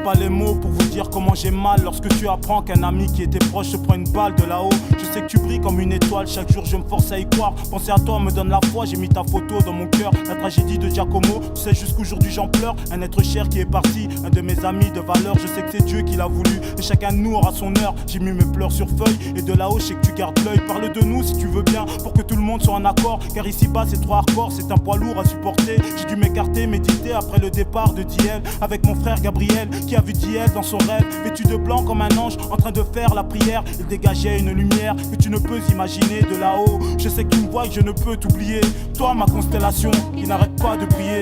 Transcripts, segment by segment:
pas les mots pour vous dire comment j'ai mal lorsque tu apprends qu'un ami qui était proche se prend une balle de là-haut. Je sais que tu brilles comme une étoile, chaque jour je me force à y croire. Penser à toi me donne la foi, j'ai mis ta photo dans mon cœur. La tragédie de Giacomo, tu sais jusqu'aujourd'hui j'en pleure. Un être cher qui est parti, un de mes amis de valeur. Je sais que c'est Dieu qui l'a voulu et chacun de nous aura son heure. J'ai mis mes pleurs sur feuille et de là-haut je sais que tu gardes l'œil. Parle de nous si tu veux bien pour que tout le monde soit en accord. Car ici bas c'est trop hardcore, c'est un poids lourd à supporter. J'ai dû m'écarter, méditer après le départ de Diel. Avec mon frère Gabriel qui a vu Diel dans son rêve, vêtu de blanc comme un ange en train de faire la prière. Il dégageait une lumière que tu ne peux imaginer de là-haut. Je sais que tu me vois et que je ne peux t'oublier. Toi ma constellation qui n'arrête pas de briller.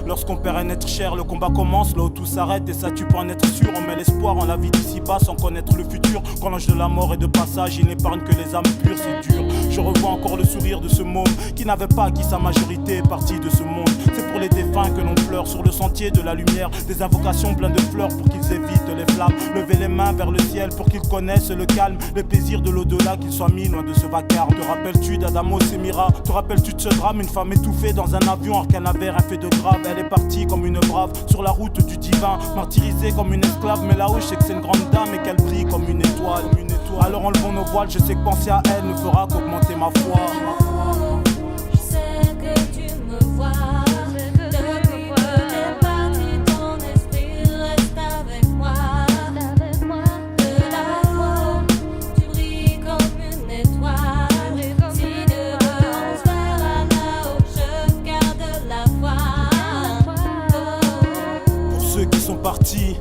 Lorsqu'on perd un être cher, le combat commence là où tout s'arrête. Et ça tu peux en être sûr, on met l'espoir en la vie d'ici bas sans connaître le futur. Quand l'ange de la mort est de passage, il n'épargne que les âmes pures, c'est dur. Je revois encore le sourire de ce môme qui n'avait pas acquis sa majorité est partie de ce monde. C'est pour les défunts que l'on pleure sur le sentier de la lumière. Des invocations pleines de fleurs pour qu'ils évitent les flammes. Lever les mains vers le ciel pour qu'ils connaissent le calme. Les plaisirs de l'au-delà, qu'ils soient mis loin de ce vacarme. Te rappelles-tu d'Adamos et Mira? Te rappelles-tu de ce drame? Une femme étouffée dans un avion alors qu'elle avait rien fait de grave. Elle est partie comme une brave sur la route du divin, martyrisée comme une esclave. Mais là-haut je sais que c'est une grande dame et qu'elle brille comme une étoile. Alors enlevons nos voiles, je sais que penser à elle ne fera qu'augmenter ma foi. Je sais que tu me vois. Depuis que t'es parti, ton esprit reste avec moi. De là-haut, tu brilles comme une étoile. Si demain on se verra là-haut, je garde la foi. Pour ceux qui sont partis,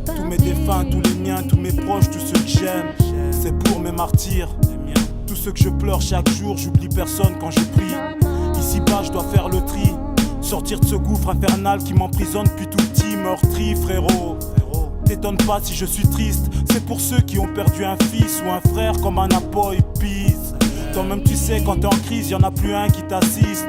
tous mes défunts, tous les miens, tous mes proches, tous ceux que j'aime, c'est pour mes martyrs. Tous ceux que je pleure chaque jour, j'oublie personne quand je prie. Ici bas je dois faire le tri, sortir de ce gouffre infernal qui m'emprisonne depuis tout petit. Meurtri frérot, t'étonne pas si je suis triste. C'est pour ceux qui ont perdu un fils ou un frère comme un apoy peace. Toi-même tu sais quand t'es en crise, y'en a plus un qui t'assiste.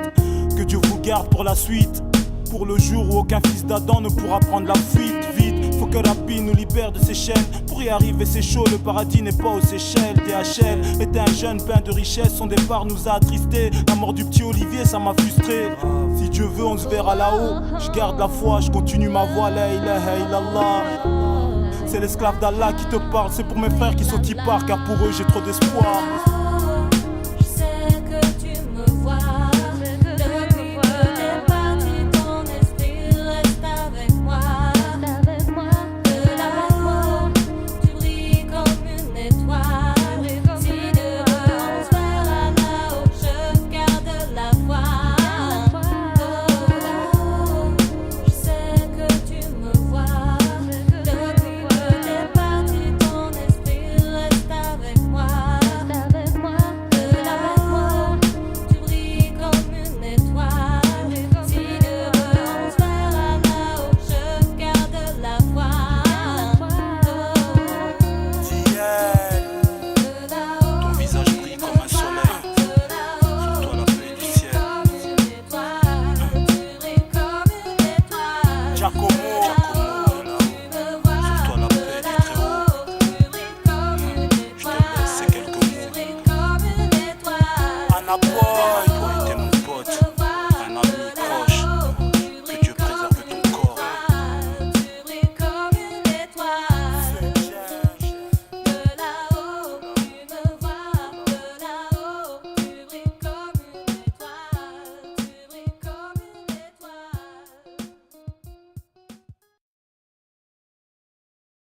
Que Dieu vous garde pour la suite, pour le jour où aucun fils d'Adam ne pourra prendre la fuite. Vite, faut que la vie nous libère de ces chaînes. Pour y arriver c'est chaud, le paradis n'est pas aux Seychelles. DHL était un jeune plein de richesse, son départ nous a attristés. La mort du petit Olivier ça m'a frustré. Si Dieu veut on se verra là-haut. Je garde la foi, je continue ma voie. La ilaha illallah. C'est l'esclave d'Allah qui te parle. C'est pour mes frères qui sont ipars, car pour eux j'ai trop d'espoir. Je sais que tu me vois. Depuis que t'es parti, ton esprit reste avec moi. De là-haut, tu brilles comme une étoile. Si demain on se verra là-haut, je garde la foi. Je sais que tu me vois. Depuis que t'es parti, ton esprit reste avec moi. De là-haut, tu brilles comme une étoile. Si demain on se verra là-haut, je garde la foi. Ton visage brille comme un soleil, sur toi la paix du ciel. Tu brilles comme une étoile. Giacomo